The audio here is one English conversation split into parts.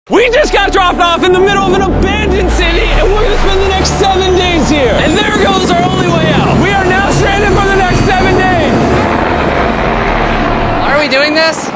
We just got dropped off in the middle of an abandoned city, and we're gonna spend the next 7 days here. And there goes our only way out. We are now stranded for the next 7 days. Are we doing this?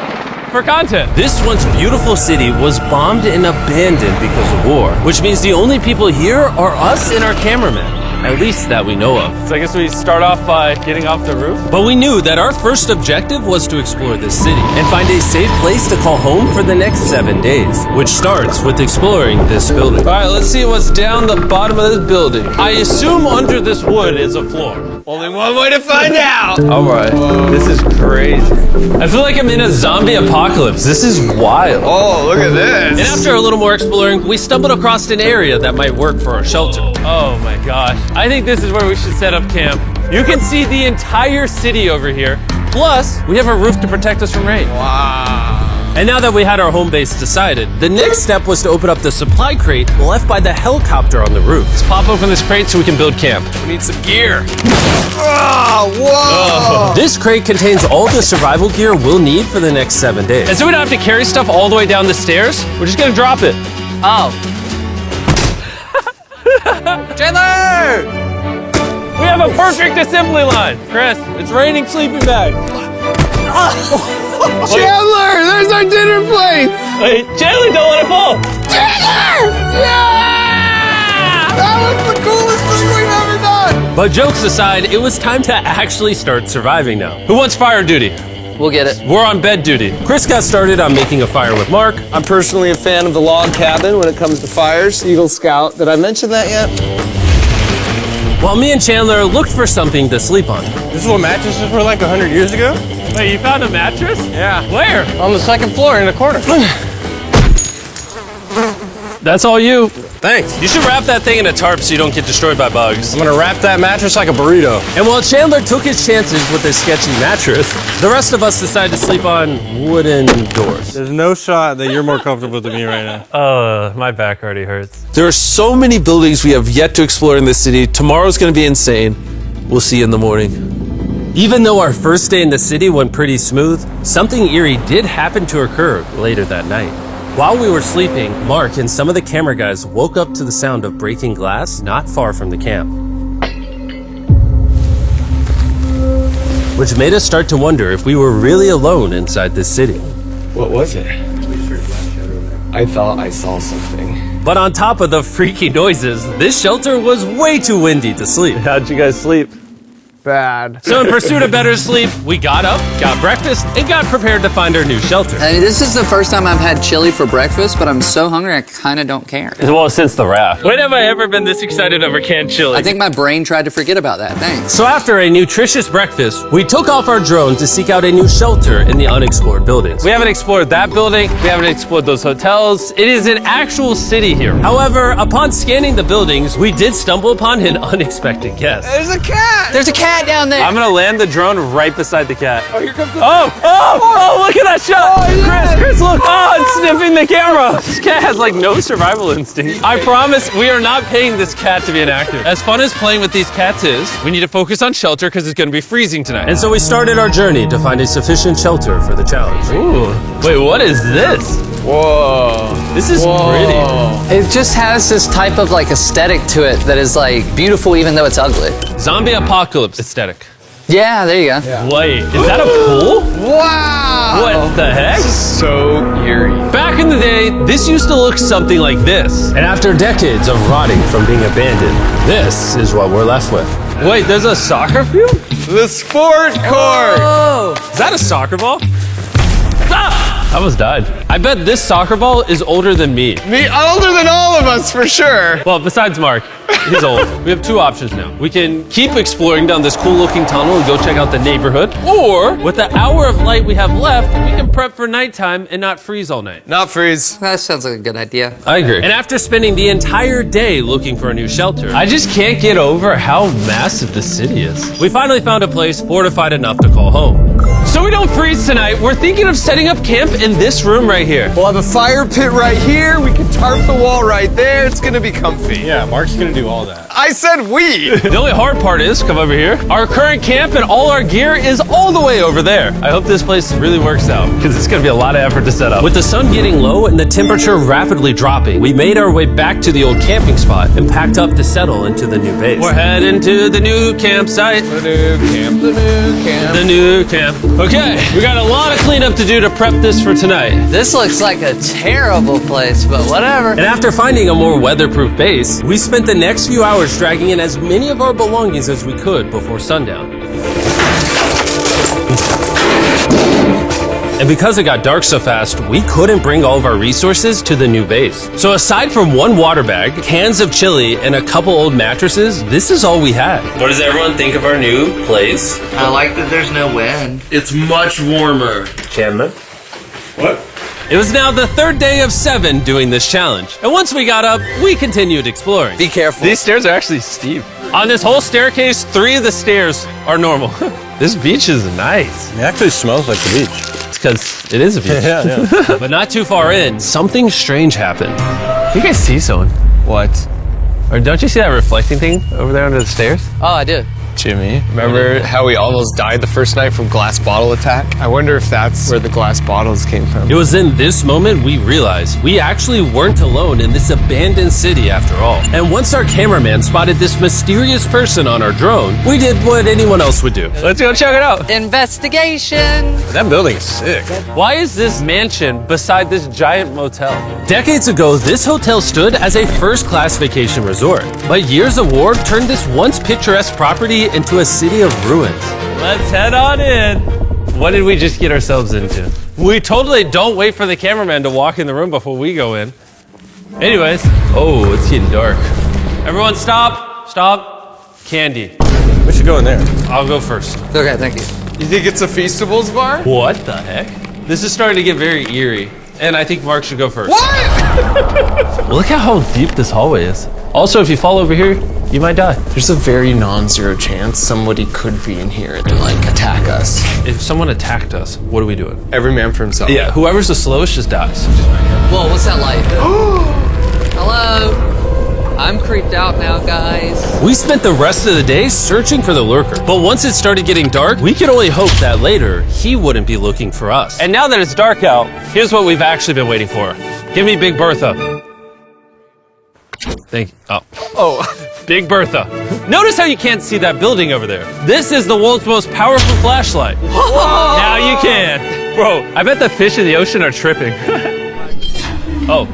For content. This once beautiful city was bombed and abandoned because of war, which means the only people here are us and our cameraman. At least that we know of. So I guess we start off by getting off the roof. But we knew that our first objective was to explore this city and find a safe place to call home for the next 7 days, which starts with exploring this building. All right, let's see what's down the bottom of this building. I assume under this wood is a floor. Only one way to find out. All right, this is crazy. I feel like I'm in a zombie apocalypse. This is wild. Oh, look at this. And after a little more exploring, we stumbled across an area that might work for our shelter. Oh my gosh. I think this is where we should set up camp. You can see the entire city over here. Plus, we have a roof to protect us from rain. Wow. And now that we had our home base decided, the next step was to open up the supply crate left by the helicopter on the roof. Let's pop open this crate so we can build camp. We need some gear. Oh, whoa. This crate contains all the survival gear we'll need for the next 7 days. And so we don't have to carry stuff all the way down the stairs. We're just gonna drop it. Oh. Chandler! We have a perfect assembly line. Chris, it's raining sleeping bags. Chandler, there's our dinner plate. Wait, Chandler, don't let it fall. Chandler! Yeah! That was the coolest thing we've ever done. But jokes aside, it was time to actually start surviving now. Who wants fire duty? We'll get it. We're on bed duty. Chris got started on making a fire with Mark. I'm personally a fan of the log cabin when it comes to fires. Eagle Scout. Did I mention that yet? While me and Chandler looked for something to sleep on. This is what mattresses were like 100 years ago? Wait, you found a mattress? Yeah. Where? On the second floor in the corner. That's all you. Thanks. You should wrap that thing in a tarp so you don't get destroyed by bugs. I'm gonna wrap that mattress like a burrito. And while Chandler took his chances with his sketchy mattress, the rest of us decided to sleep on wooden doors. There's no shot that you're more comfortable than me right now. My back already hurts. There are so many buildings we have yet to explore in this city. Tomorrow's gonna be insane. We'll see you in the morning. Even though our first day in the city went pretty smooth, something eerie did happen to occur later that night. While we were sleeping, Mark and some of the camera guys woke up to the sound of breaking glass not far from the camp, which made us start to wonder if we were really alone inside this city. What was it? I thought I saw something. But on top of the freaky noises, this shelter was way too windy to sleep. How'd you guys sleep? Bad. So in pursuit of better sleep, we got up, got breakfast, and got prepared to find our new shelter. I mean, this is the first time I've had chili for breakfast, but I'm so hungry I kind of don't care. Well, since the raft. When have I ever been this excited over canned chili? I think my brain tried to forget about that. Thanks. So after a nutritious breakfast, we took off our drone to seek out a new shelter in the unexplored buildings. We haven't explored that building. We haven't explored those hotels. It is an actual city here. However, upon scanning the buildings, we did stumble upon an unexpected guest. There's a cat! There's a cat down there. I'm gonna land the drone right beside the cat. Oh, here comes the... Oh, look at that shot! Oh, yes. Chris, look! Oh, it's sniffing the camera! This cat has like no survival instinct. I promise we are not paying this cat to be an actor. As fun as playing with these cats is, we need to focus on shelter because it's gonna be freezing tonight. And so we started our journey to find a sufficient shelter for the challenge. Ooh, wait, what is this? Whoa. This is pretty. It just has this type of like aesthetic to it that is like beautiful even though it's ugly. Zombie apocalypse aesthetic. Yeah, there you go. Wait, is that a pool? Wow. What the heck? So eerie. Back in the day, this used to look something like this. And after decades of rotting from being abandoned, this is what we're left with. Wait, there's a soccer field? The sport court. Is that a soccer ball? Ah! I almost died. I bet this soccer ball is older than me. Me older than all of us for sure. Well, besides Mark, he's old. We have two options now. We can keep exploring down this cool looking tunnel and go check out the neighborhood. Or, with the hour of light we have left, we can prep for nighttime and not freeze all night. Not freeze. That sounds like a good idea. I agree. And after spending the entire day looking for a new shelter, I just can't get over how massive the city is. we finally found a place fortified enough to call home. So we don't freeze tonight, we're thinking of setting up camp in this room right here. We'll have a fire pit right here. We can tarp the wall right there. It's gonna be comfy. Yeah, Mark's gonna do all that. I said we. The only hard part is, come over here, our current camp and all our gear is all the way over there. I hope this place really works out, because it's gonna be a lot of effort to set up. With the sun getting low and the temperature rapidly dropping, we made our way back to the old camping spot and packed up to settle into the new base. We're heading to the new campsite. The new camp. The new camp. The new camp. Okay, we got a lot of cleanup to do to prep this for tonight. This looks like a terrible place, but whatever. And after finding a more weatherproof base, we spent the next few hours dragging in as many of our belongings as we could before sundown. And because it got dark so fast, we couldn't bring all of our resources to the new base. So aside from one water bag, cans of chili, and a couple old mattresses, this is all we had. What does everyone think of our new place? I like that there's no wind. It's much warmer. Chandler? What? It was now the third day of 7 doing this challenge. And once we got up, we continued exploring. Be careful. These stairs are actually steep. On this whole staircase, 3 of the stairs are normal. This beach is nice. It actually smells like the beach. It's because it is a beach. Yeah. But not too far in, something strange happened. You guys see someone? What? Or don't you see that reflecting thing over there under the stairs? Oh, I do. Jimmy, remember how we almost died the first night from glass bottle attack? I wonder if that's where the glass bottles came from. It was in this moment we realized we actually weren't alone in this abandoned city after all. And once our cameraman spotted this mysterious person on our drone, we did what anyone else would do. Let's go check it out. Investigation. That building is sick. Why is this mansion beside this giant motel? Decades ago, this hotel stood as a first-class vacation resort. But years of war turned this once picturesque property into a city of ruins. Let's head on in. What did we just get ourselves into? We totally don't wait for the cameraman to walk in the room before we go in. Anyways, oh, it's getting dark. Everyone stop, stop. Candy. We should go in there. I'll go first. Okay, thank you. You think it's a Feastables bar? What the heck? This is starting to get very eerie. And I think Mark should go first. What? Look at how deep this hallway is. Also, if you fall over here, you might die. There's a very non-zero chance somebody could be in here and like attack us. If someone attacked us, what are we doing? Every man for himself. Yeah, whoever's the slowest just dies. Whoa, what's that light? Hello. I'm creeped out now, guys. We spent the rest of the day searching for the lurker. But once it started getting dark, we could only hope that later he wouldn't be looking for us. And now that it's dark out, here's what we've actually been waiting for. Give me Big Bertha. Thank you. Oh, Big Bertha. Notice how you can't see that building over there. This is the world's most powerful flashlight. Whoa. Now you can. Bro, I bet the fish in the ocean are tripping. Oh,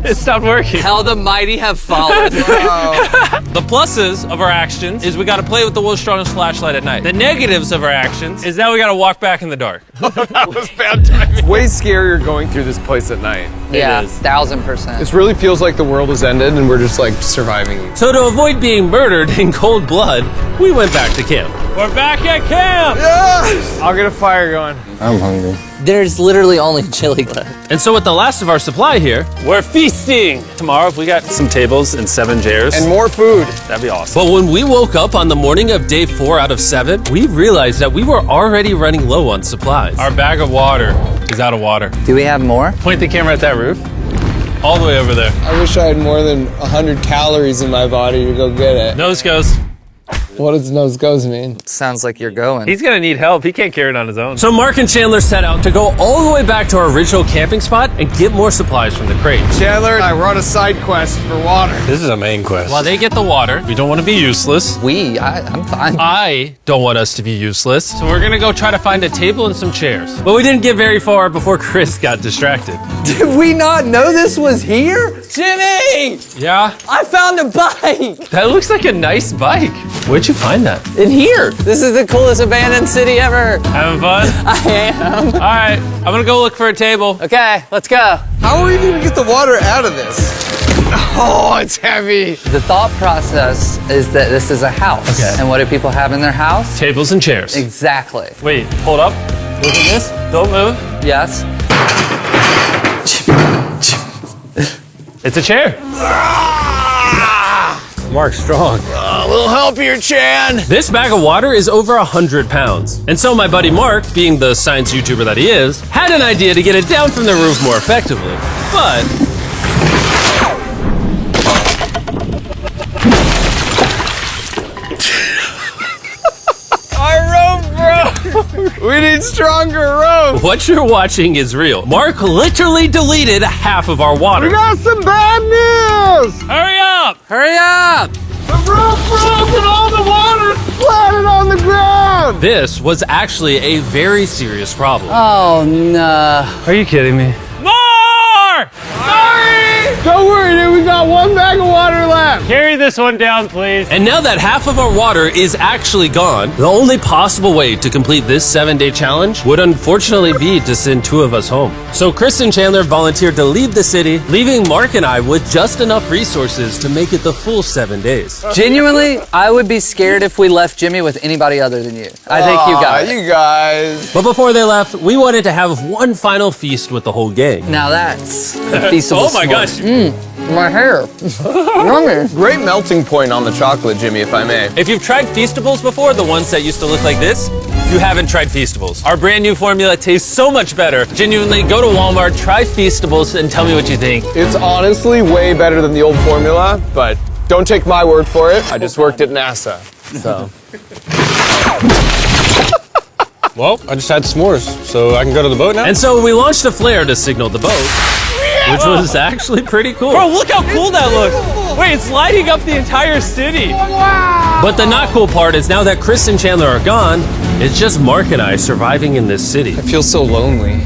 it stopped working. How the mighty have fallen. The pluses of our actions is we got to play with the world's strongest flashlight at night. The negatives of our actions is now we got to walk back in the dark. That was bad timing. Way scarier going through this place at night. Yeah, is. 1000%. This really feels like the world has ended and we're just like surviving. So to avoid being murdered in cold blood, we went back to camp. We're back at camp. Yes! I'll get a fire going. I'm hungry. There's literally only chili left. And so with the last of our supply here, We're feasting. Tomorrow, if we got some tables and 7 chairs, And more food. that'd be awesome. but when we woke up on the morning of day 4 out of 7, we realized that we were already running low on supplies. Our bag of water is out of water. Do we have more? Point the camera at that roof. All the way over there. I wish I had more than 100 calories in my body to go get it. Nose goes. What does nose goes mean? Sounds like you're going. He's gonna need help. He can't carry it on his own. So Mark and Chandler set out to go all the way back to our original camping spot and get more supplies from the crate. Chandler and I were on a side quest for water. This is a main quest. While they get the water, we don't want to be useless. I'm fine. I don't want us to be useless. So we're gonna go try to find a table and some chairs. But we didn't get very far before Chris got distracted. Did we not know this was here? Jimmy! Yeah, I found a bike! that looks like a nice bike. Where'd you find that? In here. This is the coolest abandoned city ever. Having fun? I am. All right, I'm gonna go look for a table. Okay, let's go. How are we gonna get the water out of this? Oh, it's heavy. The thought process is that this is a house. Okay. And what do people have in their house? Tables and chairs. Exactly. Wait, hold up. Look at this. Don't move. Yes. It's a chair. Mark, Mark's strong. A little help here, Chan. This bag of water is over 100 pounds. And so my buddy Mark, being the science YouTuber that he is, had an idea to get it down from the roof more effectively. But We need stronger rope. what you're watching is real. Mark literally deleted half of our water. Got some bad news! Hurry up! Hurry up! The roof broke and all the water splattered on the ground! This was actually a very serious problem. Oh no. Are you kidding me? More! Don't worry, dude, we got one bag of water left. Carry this one down, please. And now that half of our water is actually gone, the only possible way to complete this 7-day challenge would unfortunately be to send 2 of us home. So Chris and Chandler volunteered to leave the city, leaving Mark and I with just enough resources to make it the full 7 days. Genuinely, I would be scared if we left Jimmy with anybody other than you. I think you got it. You guys. But before they left, we wanted to have one final feast with the whole gang. Now that's a feasible Oh my gosh. My hair. Yummy. Great melting point on the chocolate, Jimmy, if I may. If you've tried Feastables before, the ones that used to look like this, you haven't tried Feastables. Our brand new formula tastes so much better. Genuinely, go to Walmart, try Feastables, and tell me what you think. It's honestly way better than the old formula, but don't take my word for it. I just worked at NASA, so. Well, I just had s'mores, so I can go to the boat now? And so we launched a flare to signal the boat, which was actually pretty cool. Bro, look how cool that looks. Wait, it's lighting up the entire city. But the not cool part is now that Chris and Chandler are gone, it's just Mark and I surviving in this city. I feel so lonely.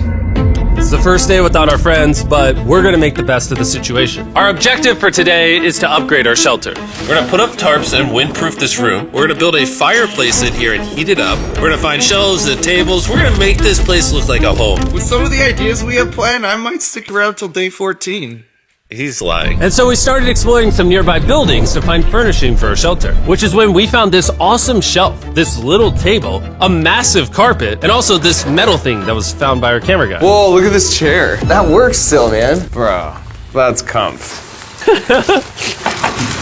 It's the first day without our friends, but we're gonna make the best of the situation. Our objective for today is to upgrade our shelter. We're gonna put up tarps and windproof this room. We're gonna build a fireplace in here and heat it up. We're gonna find shelves and tables. We're gonna make this place look like a home. With some of the ideas we have planned, I might stick around till day 14. He's lying. And so we started exploring some nearby buildings to find furnishing for our shelter, which is when we found this awesome shelf, this little table, a massive carpet, and also this metal thing that was found by our camera guy. Whoa, look at this chair. That works still, man. Bro, that's comf.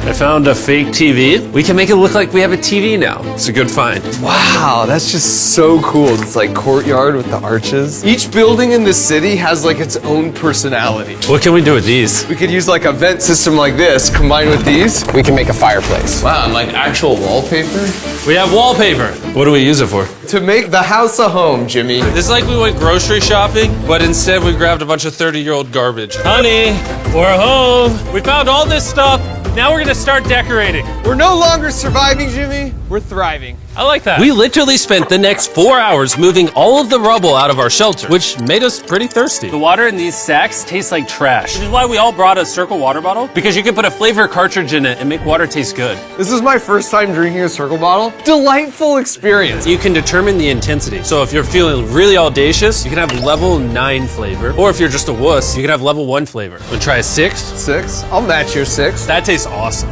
I found a fake TV. We can make it look like we have a TV now. It's a good find. Wow, that's just so cool. It's like courtyard with the arches. Each building in the city has like its own personality. What can we do with these? We could use like a vent system like this, combined with these. We can make a fireplace. Wow, and like actual wallpaper? We have wallpaper. What do we use it for? To make the house a home, Jimmy. It's like we went grocery shopping, but instead we grabbed a bunch of 30-year-old garbage. Honey, we're home. We found all this stuff. Now we're gonna start decorating. We're no longer surviving, Jimmy. We're thriving. I like that. We literally spent the next 4 hours moving all of the rubble out of our shelter, which made us pretty thirsty. The water in these sacks tastes like trash. Which is why we all brought a Circle water bottle, because you can put a flavor cartridge in it and make water taste good. This is my first time drinking a Circle bottle. Delightful experience. You can determine the intensity. So if you're feeling really audacious, you can have level 9 flavor. Or if you're just a wuss, you can have level 1 flavor. Wanna try a 6? 6? I'll match your 6. That tastes awesome.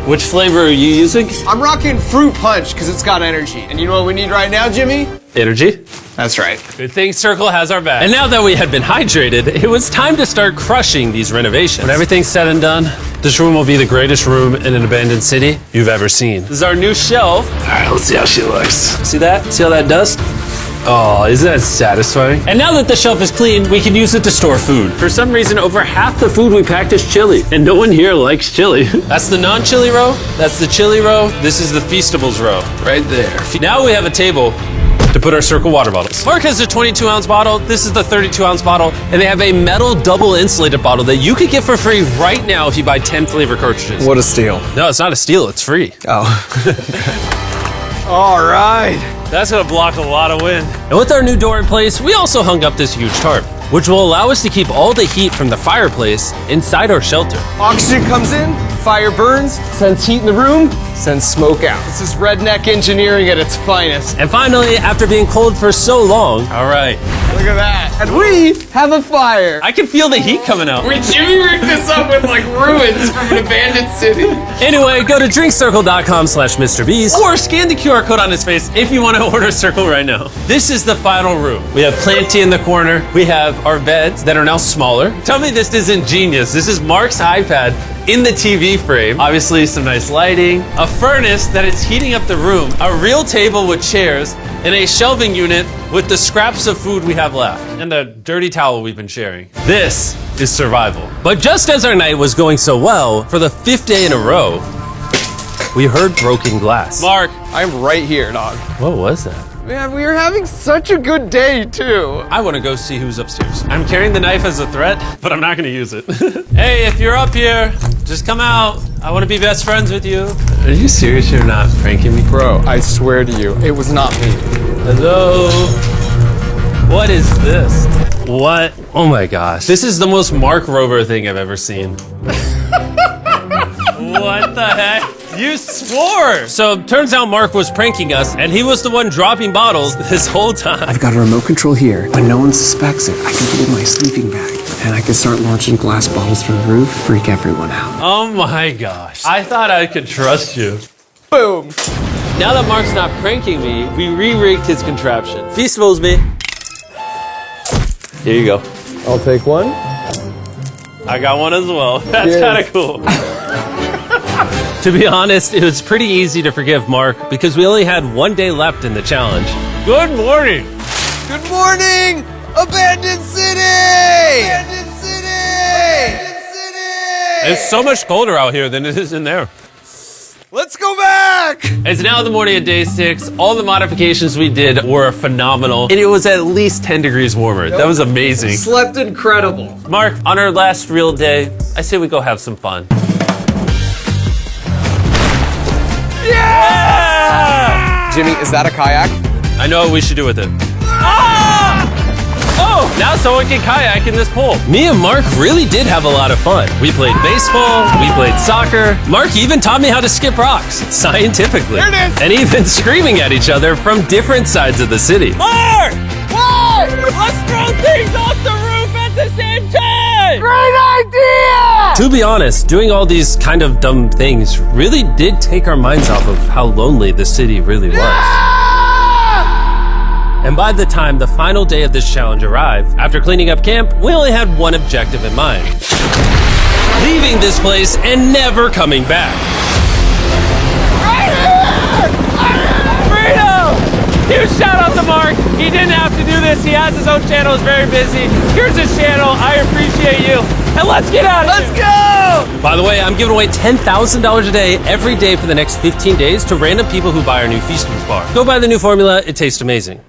Which flavor are you using? I'm rocking Fruit Punch because it's got energy. And you know what we need right now, Jimmy? Energy. That's right. Good thing Circle has our back. And now that we had been hydrated, it was time to start crushing these renovations. When everything's said and done, this room will be the greatest room in an abandoned city you've ever seen. This is our new shelf. All right, let's see how she looks. See that? See all that dust? Oh, isn't that satisfying? And now that the shelf is clean, we can use it to store food. For some reason, over half the food we packed is chili, and no one here likes chili. That's the non-chili row. That's the chili row. This is the Feastables row, right there. Now we have a table to put our Circle water bottles. Mark has a 22-ounce bottle. This is the 32-ounce bottle, and they have a metal double insulated bottle that you could get for free right now if you buy 10 flavor cartridges. What a steal. No, it's not a steal, it's free. Oh. All right. That's gonna block a lot of wind. And with our new door in place, we also hung up this huge tarp, which will allow us to keep all the heat from the fireplace inside our shelter. Oxygen comes in, fire burns, sends heat in the room, sends smoke out. This is redneck engineering at its finest. And finally, after being cold for so long, All right. Look at that. And we have a fire. I can feel the heat coming out. Jimmy rigged this up with like ruins from an abandoned city. anyway, go to drinkcircle.com/Mrbeast. Or scan the QR code on his face if you want to order Circle right now. This is the final room. We have Planty in the corner. We have our beds that are now smaller. Tell me this isn't genius. This is Mark's iPad in the TV TV frame, obviously some nice lighting, a furnace that is heating up the room, a real table with chairs, and a shelving unit with the scraps of food we have left, and a dirty towel we've been sharing. This is survival. But just as our night was going so well, for the 5th day in a row, we heard broken glass. Mark, I'm right here, dog. What was that? Man, we were having such a good day, too. I want to go see who's upstairs. I'm carrying the knife as a threat, but I'm not going to use it. Hey, if you're up here, just come out. I want to be best friends with you. Are you serious? You're not pranking me? Bro, I swear to you, it was not me. Hello? What is this? What? Oh my gosh. This is the most Mark Rover thing I've ever seen. What the heck? You swore! So turns out Mark was pranking us, and he was the one dropping bottles this whole time. I've got a remote control here, but no one suspects it. I can put it in my sleeping bag, and I can start launching glass bottles from the roof, freak everyone out. Oh my gosh. I thought I could trust you. Boom. Now that Mark's not pranking me, we re-rigged his contraption. Feastables me. Here you go. I'll take one. I got one as well. That's Cheers. kind of cool. To be honest, it was pretty easy to forgive Mark because we only had 1 day left in the challenge. Good morning. Good morning, Abandoned City! Abandoned City! Abandoned City! It's so much colder out here than it is in there. Let's go back! It's now the morning of day 6. All the modifications we did were phenomenal. And it was at least 10 degrees warmer. That was amazing. Slept incredible. Mark, on our last real day, I say we go have some fun. Yeah! Jimmy, is that a kayak? I know what we should do with it. Ah! Oh, now someone can kayak in this pool. Me and Mark really did have a lot of fun. We played baseball, we played soccer. Mark even taught me how to skip rocks, scientifically. There it is. And even screaming at each other from different sides of the city. Mark! What? Let's throw things off the roof at the same time! Great idea! To be honest, doing all these kind of dumb things really did take our minds off of how lonely the city really was. And by the time the final day of this challenge arrived, after cleaning up camp, we only had one objective in mind. Leaving this place and never coming back. Freedom! Huge shout out to Mark. He didn't have to do this. He has his own channel. He's very busy. Here's his channel. I appreciate you. And let's get out of here. Let's go! By the way, I'm giving away $10,000 a day every day for the next 15 days to random people who buy our new Feastables bar. Go buy the new formula. It tastes amazing.